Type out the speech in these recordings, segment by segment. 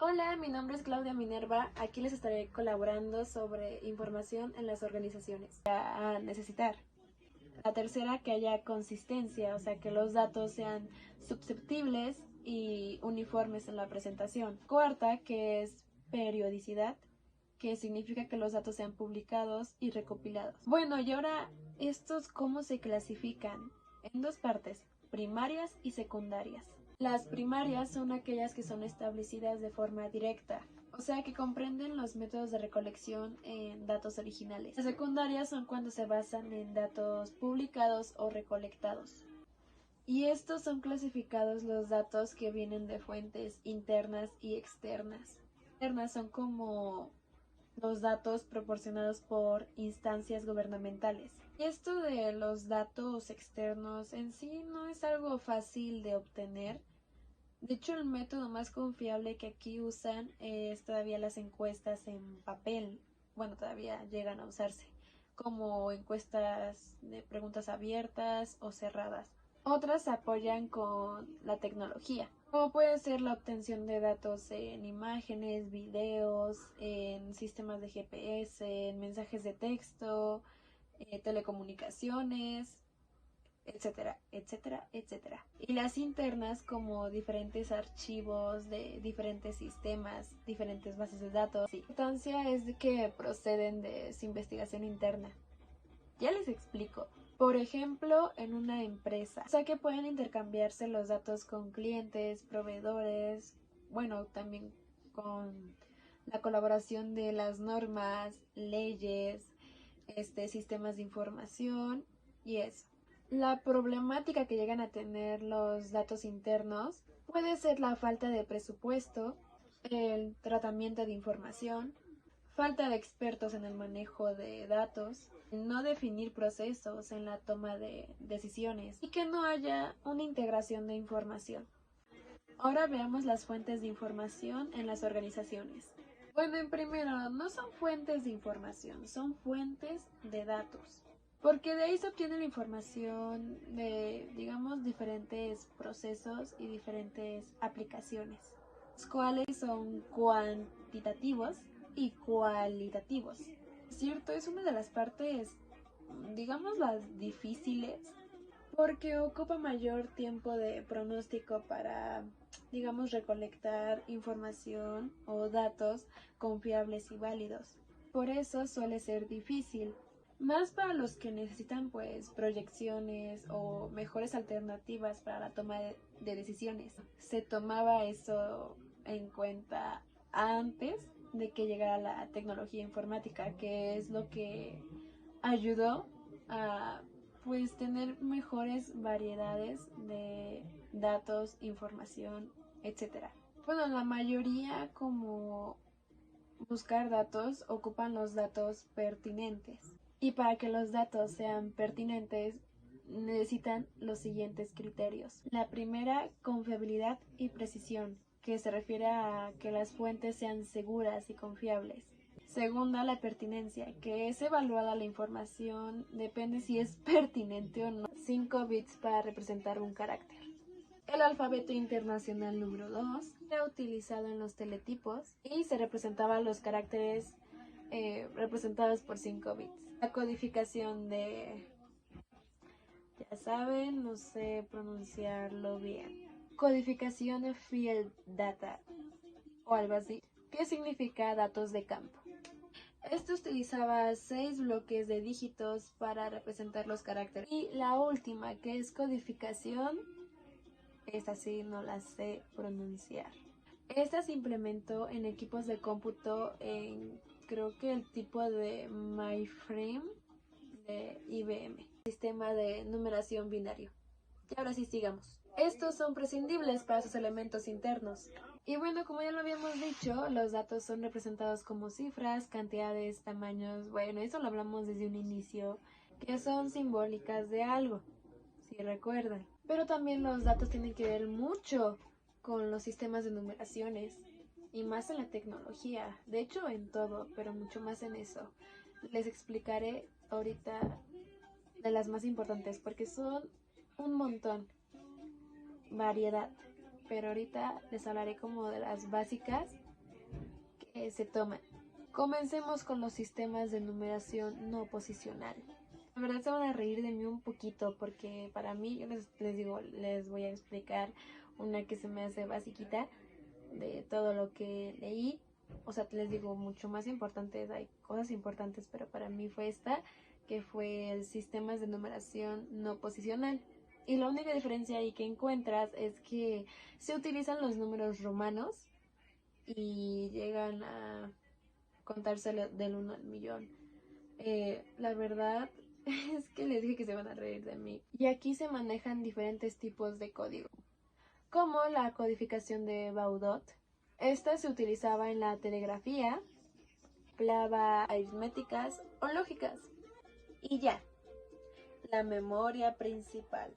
Hola, mi nombre es Claudia Minerva. Aquí les estaré colaborando sobre información en las organizaciones. A necesitar. La tercera, que haya consistencia, o sea, que los datos sean susceptibles y uniformes en la presentación. Cuarta, que es periodicidad, que significa que los datos sean publicados y recopilados. Bueno, y ahora, ¿estos cómo se clasifican? En dos partes, primarias y secundarias. Las primarias son aquellas que son establecidas de forma directa, o sea que comprenden los métodos de recolección en datos originales. Las secundarias son cuando se basan en datos publicados o recolectados. Y estos son clasificados los datos que vienen de fuentes internas y externas. Internas son como los datos proporcionados por instancias gubernamentales. Y esto de los datos externos en sí no es algo fácil de obtener. De hecho, el método más confiable que aquí usan es todavía las encuestas en papel. Bueno, todavía llegan a usarse, como encuestas de preguntas abiertas o cerradas. Otras se apoyan con la tecnología, como puede ser la obtención de datos en imágenes, videos, en sistemas de GPS, en mensajes de texto, telecomunicaciones, etcétera, etcétera, etcétera. Y las internas como diferentes archivos de diferentes sistemas, diferentes bases de datos. La importancia es de que proceden de su investigación interna. Ya les explico. Por ejemplo, en una empresa, o sea que pueden intercambiarse los datos con clientes, proveedores, bueno, también con la colaboración de las normas, leyes, sistemas de información y eso. La problemática que llegan a tener los datos internos puede ser la falta de presupuesto, el tratamiento de información, falta de expertos en el manejo de datos, no definir procesos en la toma de decisiones y que no haya una integración de información. Ahora veamos las fuentes de información en las organizaciones. Bueno, en primero, no son fuentes de información, son fuentes de datos. Porque de ahí se obtiene la información de, digamos, diferentes procesos y diferentes aplicaciones, los cuales son cuantitativos y cualitativos. ¿Cierto? Es una de las partes, digamos, las difíciles, porque ocupa mayor tiempo de pronóstico para, digamos, recolectar información o datos confiables y válidos. Por eso suele ser difícil, más para los que necesitan pues proyecciones o mejores alternativas para la toma de decisiones. Se tomaba eso en cuenta antes de que llegara la tecnología informática, que es lo que ayudó a pues tener mejores variedades de datos, información, etcétera. Bueno, la mayoría como buscar datos ocupan los datos pertinentes. Y para que los datos sean pertinentes necesitan los siguientes criterios. La primera, confiabilidad y precisión, que se refiere a que las fuentes sean seguras y confiables. Segunda, la pertinencia, que es evaluada la información, depende si es pertinente o no. 5 bits para representar un carácter. El alfabeto internacional número 2 era utilizado en los teletipos y se representaban los caracteres representados por 5 bits. La codificación de, ya saben, no sé pronunciarlo bien. Codificación de field data o algo así, que significa datos de campo. Esto utilizaba 6 bloques de dígitos para representar los caracteres. Y la última, que es codificación, esta sí no la sé pronunciar. Esta se implementó en equipos de cómputo en, creo que el tipo de MyFrame de IBM, sistema de numeración binario. Y ahora sí sigamos. Estos son prescindibles para sus elementos internos. Y bueno, como ya lo habíamos dicho, los datos son representados como cifras, cantidades, tamaños, bueno, eso lo hablamos desde un inicio, que son simbólicas de algo, si recuerdan. Pero también los datos tienen que ver mucho con los sistemas de numeraciones y más en la tecnología, de hecho en todo, pero mucho más en eso. Les explicaré ahorita de las más importantes porque son un montón, variedad, pero ahorita les hablaré como de las básicas se toman. Comencemos con los sistemas de numeración no posicional. La verdad se van a reír de mí un poquito porque para mí, yo les voy a explicar una que se me hace basiquita de todo lo que leí. O sea, les digo, mucho más importantes, hay cosas importantes, pero para mí fue esta, que fue el sistemas de numeración no posicional. Y la única diferencia ahí que encuentras es que se utilizan los números romanos y llegan a contarse del 1 al millón. La verdad es que les dije que se van a reír de mí. Y aquí se manejan diferentes tipos de código, como la codificación de Baudot. Esta se utilizaba en la telegrafía, empleaba aritméticas o lógicas. Y ya, la memoria principal,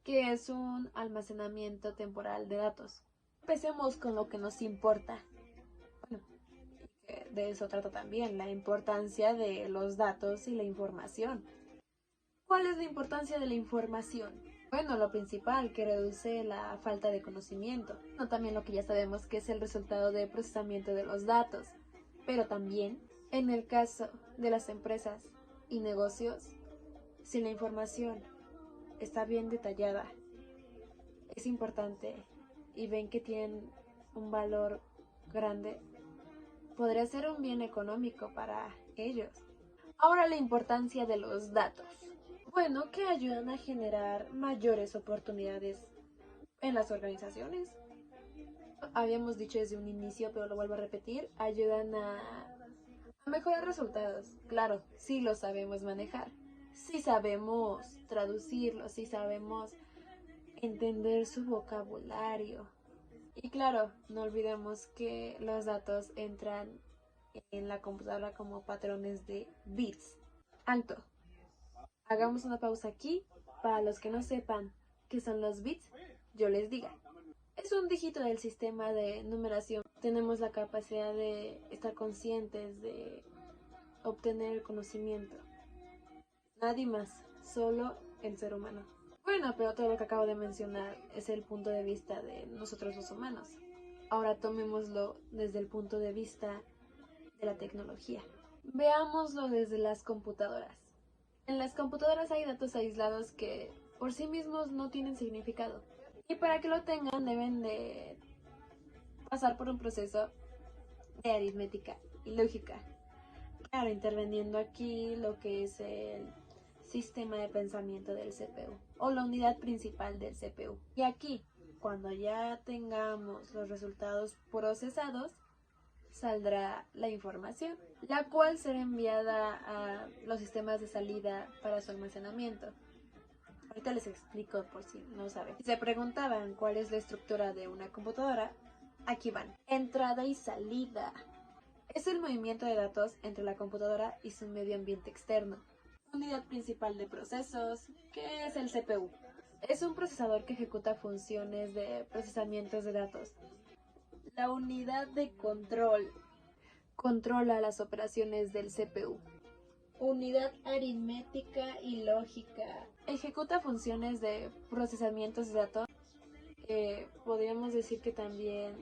que es un almacenamiento temporal de datos. Empecemos con lo que nos importa. Bueno, de eso trata también, la importancia de los datos y la información. ¿Cuál es la importancia de la información? Bueno, lo principal, que reduce la falta de conocimiento. No, también lo que ya sabemos que es el resultado de procesamiento de los datos. Pero también, en el caso de las empresas y negocios, si la información está bien detallada, es importante y ven que tienen un valor grande, podría ser un bien económico para ellos. Ahora la importancia de los datos. Bueno, que ayudan a generar mayores oportunidades en las organizaciones. Habíamos dicho desde un inicio, pero lo vuelvo a repetir, ayudan a mejorar resultados. Claro, sí lo sabemos manejar, sí sabemos traducirlo, sí sabemos entender su vocabulario. Y claro, no olvidemos que los datos entran en la computadora como patrones de bits. Alto. Hagamos una pausa aquí. Para los que no sepan qué son los bits, yo les diga. Es un dígito del sistema de numeración. Tenemos la capacidad de estar conscientes de obtener el conocimiento. Nadie más, solo el ser humano. Bueno, pero todo lo que acabo de mencionar es el punto de vista de nosotros los humanos. Ahora tomémoslo desde el punto de vista de la tecnología. Veámoslo desde las computadoras. En las computadoras hay datos aislados que por sí mismos no tienen significado. Y para que lo tengan deben de pasar por un proceso de aritmética y lógica. Claro, interviniendo aquí lo que es el sistema de pensamiento del CPU o la unidad principal del CPU. Y aquí, cuando ya tengamos los resultados procesados, saldrá la información, la cual será enviada a los sistemas de salida para su almacenamiento. Ahorita les explico por si no saben. Si se preguntaban cuál es la estructura de una computadora, aquí van. Entrada y salida. Es el movimiento de datos entre la computadora y su medio ambiente externo. Unidad principal de procesos, que es el CPU. Es un procesador que ejecuta funciones de procesamiento de datos. La unidad de control controla las operaciones del CPU. Unidad aritmética y lógica. Ejecuta funciones de procesamiento de datos. Podríamos decir que también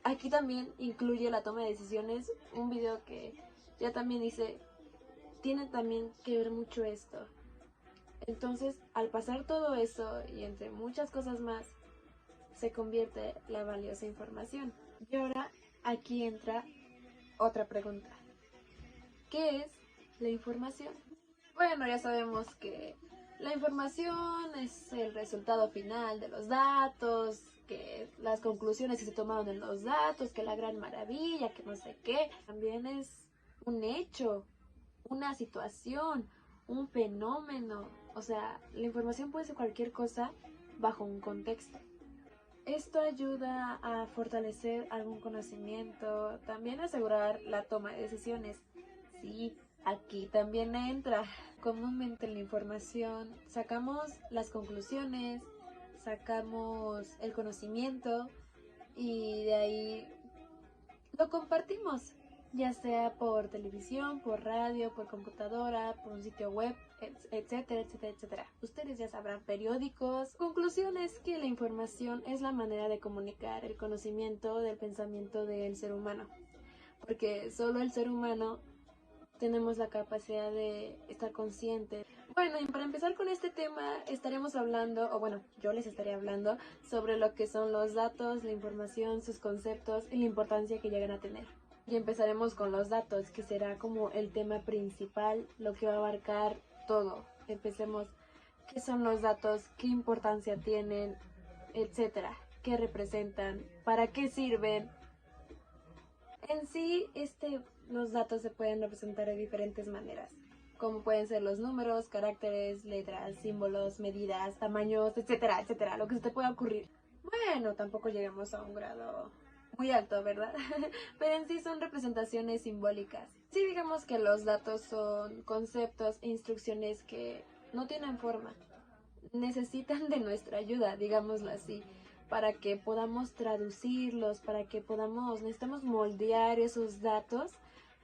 aquí también incluye la toma de decisiones. Un video que ya también hice tiene también que ver mucho esto. Entonces, al pasar todo eso y entre muchas cosas más, se convierte la valiosa información. Y ahora aquí entra otra pregunta. ¿Qué es la información? Bueno, ya sabemos que la información es el resultado final de los datos, que las conclusiones que se tomaron en los datos, que la gran maravilla, que no sé qué. También es un hecho, una situación, un fenómeno. O sea, la información puede ser cualquier cosa bajo un contexto. Esto ayuda a fortalecer algún conocimiento, también asegurar la toma de decisiones. Sí, aquí también entra. Comúnmente en la información sacamos las conclusiones, sacamos el conocimiento y de ahí lo compartimos, ya sea por televisión, por radio, por computadora, por un sitio web, etcétera, etcétera, etcétera. Ustedes ya sabrán, periódicos. Conclusión es que la información es la manera de comunicar el conocimiento del pensamiento del ser humano. porque solo el ser humano tenemos la capacidad de estar consciente. Bueno, y para empezar con este tema estaremos hablando, o bueno, yo les estaré hablando sobre lo que son los datos, la información, sus conceptos y la importancia que llegan a tener. Y empezaremos con los datos, que será como el tema principal, lo que va a abarcar todo. Empecemos, ¿qué son los datos? ¿Qué importancia tienen? Etcétera. ¿Qué representan? ¿Para qué sirven? En sí, los datos se pueden representar de diferentes maneras, como pueden ser los números, caracteres, letras, símbolos, medidas, tamaños, etcétera, etcétera, lo que se te pueda ocurrir. Bueno, tampoco llegamos a un grado muy alto, ¿verdad? Pero en sí son representaciones simbólicas. Sí, digamos que los datos son conceptos e instrucciones que no tienen forma, necesitan de nuestra ayuda, digámoslo así, para que podamos traducirlos, para que podamos, necesitamos moldear esos datos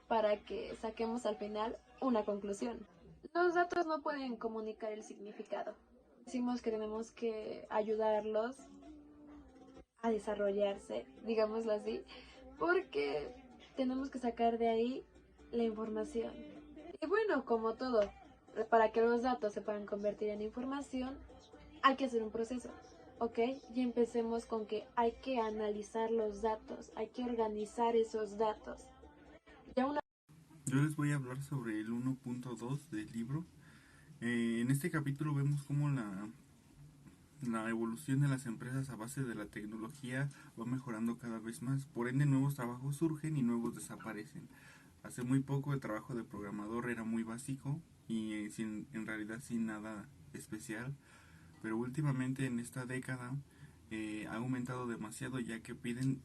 para que saquemos al final una conclusión. Los datos no pueden comunicar el significado. Decimos que tenemos que ayudarlos a desarrollarse, digámoslo así, porque tenemos que sacar de ahí la información. Y bueno, como todo, para que los datos se puedan convertir en información, hay que hacer un proceso, ¿ok? Y empecemos con que hay que analizar los datos, hay que organizar esos datos. Ya una... Yo les voy a hablar sobre el 1.2 del libro. En este capítulo vemos cómo la evolución de las empresas a base de la tecnología va mejorando cada vez más. Por ende, nuevos trabajos surgen y nuevos desaparecen. Hace muy poco el trabajo de programador era muy básico y en realidad sin nada especial, pero últimamente en esta década ha aumentado demasiado, ya que piden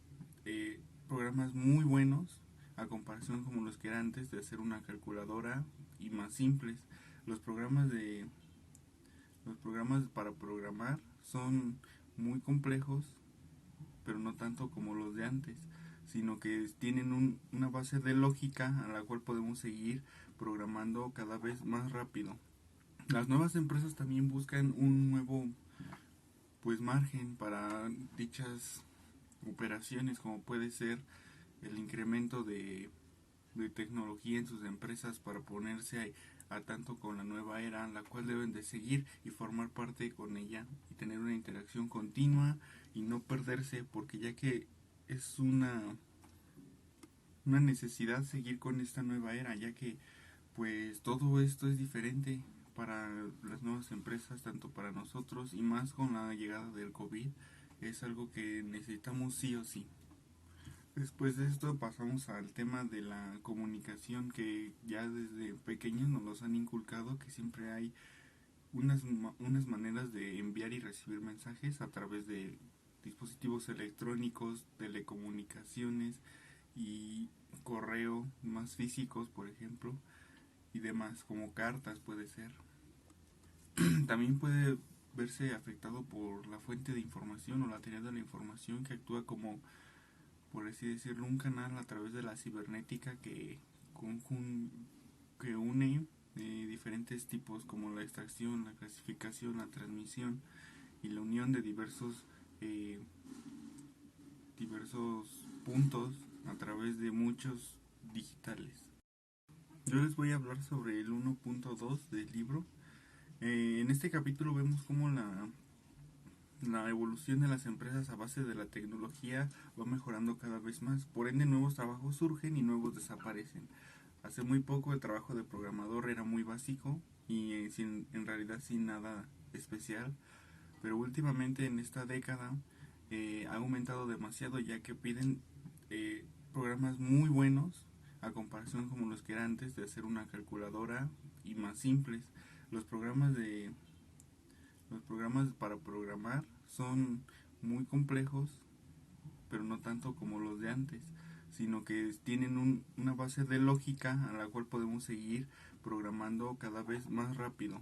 programas muy buenos a comparación como los que eran antes de hacer una calculadora y más simples. Los programas de los programas para programar son muy complejos, pero no tanto como los de antes, sino que tienen una base de lógica a la cual podemos seguir programando cada vez más rápido. Las nuevas empresas también buscan un nuevo margen para dichas operaciones, como puede ser el incremento de tecnología en sus empresas para ponerse a tanto con la nueva era, la cual deben de seguir y formar parte con ella y tener una interacción continua y no perderse, porque ya que es una necesidad seguir con esta nueva era, ya que pues todo esto es diferente para las nuevas empresas, tanto para nosotros y más con la llegada del COVID, es algo que necesitamos sí o sí. Después de esto pasamos al tema de la comunicación, que ya desde pequeños nos los han inculcado, que siempre hay unas maneras de enviar y recibir mensajes a través de dispositivos electrónicos, telecomunicaciones y correo más físicos, por ejemplo, y demás, como cartas puede ser. También puede verse afectado por la fuente de información o la teoría de la información, que actúa como, por así decirlo, un canal a través de la cibernética que une diferentes tipos, como la extracción, la clasificación, la transmisión y la unión de eh, diversos puntos a través de muchos digitales. Yo les voy a hablar sobre el 1.2 del libro. En este capítulo vemos cómo la evolución de las empresas a base de la tecnología va mejorando cada vez más. Por ende, nuevos trabajos surgen y nuevos desaparecen. Hace muy poco el trabajo de programador era muy básico y en realidad sin nada especial, pero últimamente en esta década ha aumentado demasiado, ya que piden programas muy buenos a comparación como los que eran antes de hacer una calculadora y más simples. Los programas de los programas para programar son muy complejos, pero no tanto como los de antes, sino que tienen una base de lógica a la cual podemos seguir programando cada vez más rápido.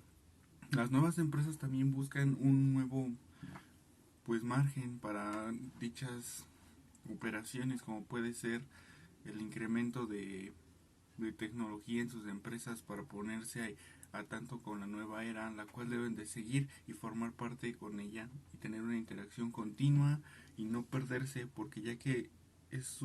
Las nuevas empresas también buscan un nuevo margen para dichas operaciones, como puede ser el incremento de tecnología en sus empresas para ponerse a tanto con la nueva era, la cual deben de seguir y formar parte con ella y tener una interacción continua y no perderse, porque ya que es